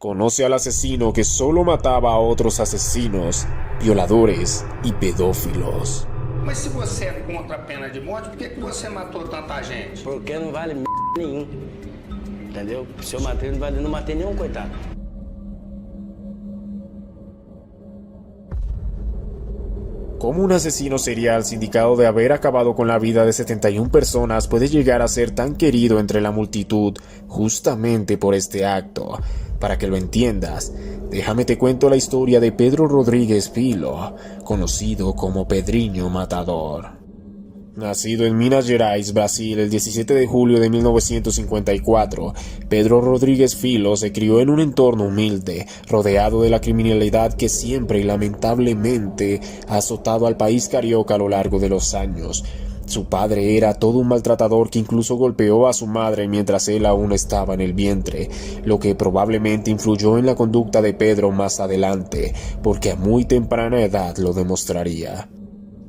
Conoce al asesino que solo mataba a otros asesinos, violadores y pedófilos. Mas se você é contra a pena de morte, por que você matou tanta gente? Porque não vale nenhum, entendeu? Se eu matei, não matei nenhum, coitado. ¿Cómo un asesino serial sindicado de haber acabado con la vida de 71 personas puede llegar a ser tan querido entre la multitud justamente por este acto? Para que lo entiendas, déjame te cuento la historia de Pedro Rodríguez Filo, conocido como Pedrinho Matador. Nacido en Minas Gerais, Brasil, el 17 de julio de 1954, Pedro Rodríguez Filo se crió en un entorno humilde, rodeado de la criminalidad que siempre y lamentablemente ha azotado al país carioca a lo largo de los años. Su padre era todo un maltratador que incluso golpeó a su madre mientras él aún estaba en el vientre, lo que probablemente influyó en la conducta de Pedro más adelante, porque a muy temprana edad lo demostraría.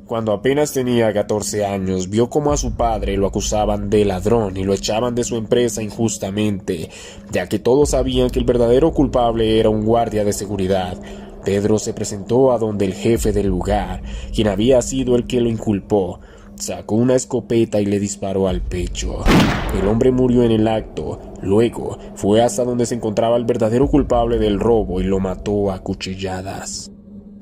Cuando apenas tenía 14 años, vio cómo a su padre lo acusaban de ladrón y lo echaban de su empresa injustamente, ya que todos sabían que el verdadero culpable era un guardia de seguridad. Pedro se presentó a donde el jefe del lugar, quien había sido el que lo inculpó. Sacó una escopeta y le disparó al pecho. El hombre murió en el acto. Luego fue hasta donde se encontraba el verdadero culpable del robo y lo mató a cuchilladas.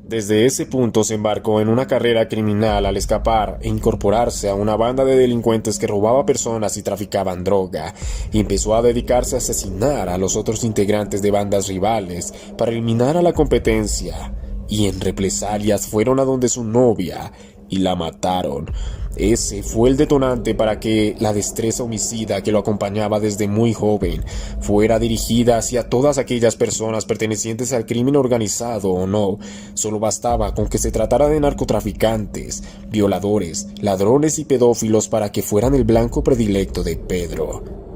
Desde ese punto se embarcó en una carrera criminal al escapar e incorporarse a una banda de delincuentes que robaba personas y traficaban droga, y empezó a dedicarse a asesinar a los otros integrantes de bandas rivales para eliminar a la competencia, y en represalias fueron a donde su novia y la mataron. Ese fue el detonante para que la destreza homicida que lo acompañaba desde muy joven fuera dirigida hacia todas aquellas personas pertenecientes al crimen organizado o no. Solo bastaba con que se tratara de narcotraficantes, violadores, ladrones y pedófilos para que fueran el blanco predilecto de Pedro.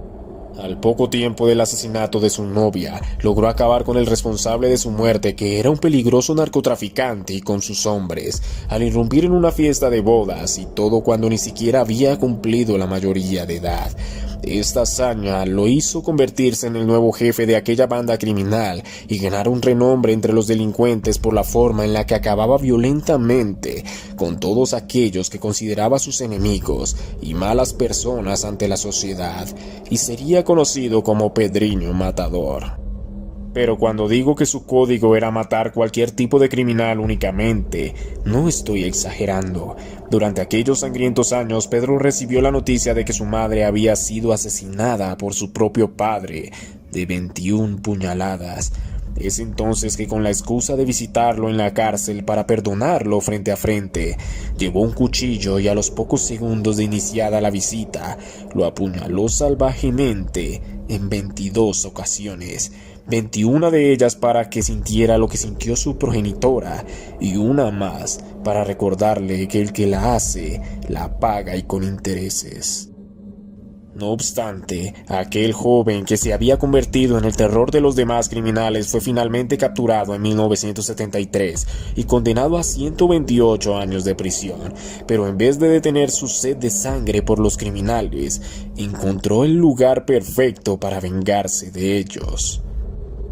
Al poco tiempo del asesinato de su novia, logró acabar con el responsable de su muerte, que era un peligroso narcotraficante, y con sus hombres, al irrumpir en una fiesta de bodas, y todo cuando ni siquiera había cumplido la mayoría de edad. Esta hazaña lo hizo convertirse en el nuevo jefe de aquella banda criminal y ganar un renombre entre los delincuentes por la forma en la que acababa violentamente con todos aquellos que consideraba sus enemigos y malas personas ante la sociedad, y sería conocido como Pedrinho Matador. Pero cuando digo que su código era matar cualquier tipo de criminal únicamente, no estoy exagerando. Durante aquellos sangrientos años, Pedro recibió la noticia de que su madre había sido asesinada por su propio padre, de 21 puñaladas. Es entonces que, con la excusa de visitarlo en la cárcel para perdonarlo frente a frente, llevó un cuchillo y a los pocos segundos de iniciada la visita, lo apuñaló salvajemente en 22 ocasiones, 21 de ellas para que sintiera lo que sintió su progenitora, y una más para recordarle que el que la hace, la paga, y con intereses. No obstante, aquel joven que se había convertido en el terror de los demás criminales fue finalmente capturado en 1973 y condenado a 128 años de prisión, pero en vez de detener su sed de sangre por los criminales, encontró el lugar perfecto para vengarse de ellos.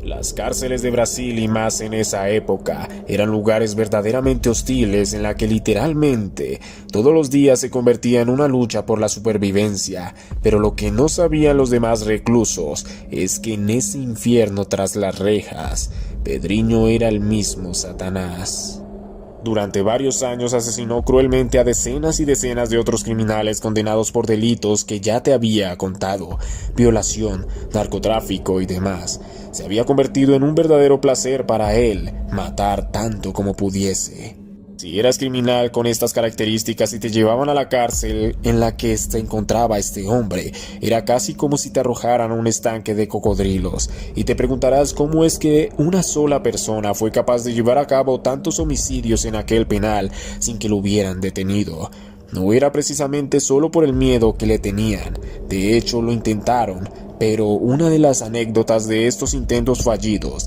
Las cárceles de Brasil, y más en esa época, eran lugares verdaderamente hostiles en la que literalmente todos los días se convertía en una lucha por la supervivencia, pero lo que no sabían los demás reclusos es que en ese infierno tras las rejas, Pedrinho era el mismo Satanás. Durante varios años asesinó cruelmente a decenas y decenas de otros criminales condenados por delitos que ya te había contado: violación, narcotráfico y demás. Se había convertido en un verdadero placer para él matar tanto como pudiese. Si eras criminal con estas características y te llevaban a la cárcel en la que se encontraba este hombre, era casi como si te arrojaran a un estanque de cocodrilos. Y te preguntarás cómo es que una sola persona fue capaz de llevar a cabo tantos homicidios en aquel penal sin que lo hubieran detenido. No era precisamente solo por el miedo que le tenían. De hecho, lo intentaron, pero una de las anécdotas de estos intentos fallidos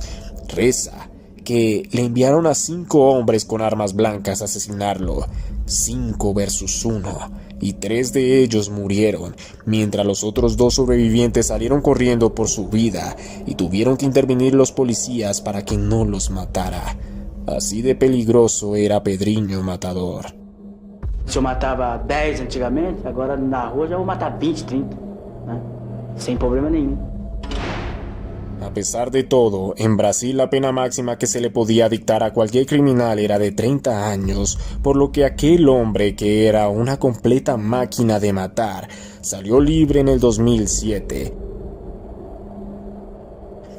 reza que le enviaron a 5 hombres con armas blancas a asesinarlo. 5 versus 1. y 3 de ellos murieron, mientras los otros 2 sobrevivientes salieron corriendo por su vida y tuvieron que intervenir los policías para que no los matara. Así de peligroso era Pedrinho Matador. Se eu matava 10 antigamente, agora na rua já vou matar 20, 30, né? Sem problema nenhum. A pesar de todo, en Brasil la pena máxima que se le podía dictar a cualquier criminal era de 30 años, por lo que aquel hombre, que era una completa máquina de matar, salió libre en el 2007.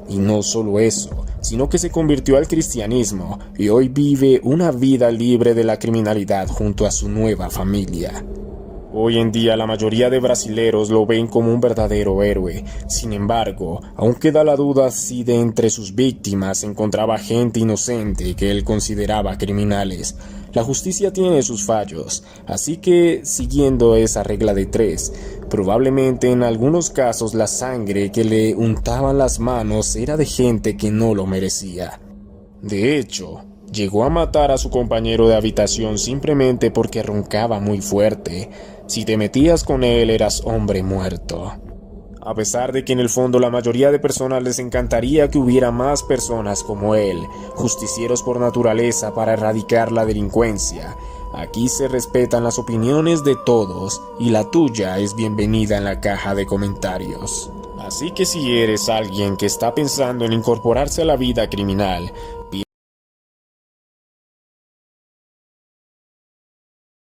Y no solo eso, sino que se convirtió al cristianismo y hoy vive una vida libre de la criminalidad junto a su nueva familia. Hoy en día la mayoría de brasileros lo ven como un verdadero héroe. Sin embargo, aún queda la duda si de entre sus víctimas se encontraba gente inocente que él consideraba criminales. La justicia tiene sus fallos, así que, siguiendo esa regla de 3, probablemente en algunos casos la sangre que le untaban las manos era de gente que no lo merecía. De hecho, llegó a matar a su compañero de habitación simplemente porque roncaba muy fuerte. Si te metías con él eras hombre muerto. A pesar de que en el fondo la mayoría de personas les encantaría que hubiera más personas como él, justicieros por naturaleza para erradicar la delincuencia, aquí se respetan las opiniones de todos y la tuya es bienvenida en la caja de comentarios. Así que si eres alguien que está pensando en incorporarse a la vida criminal,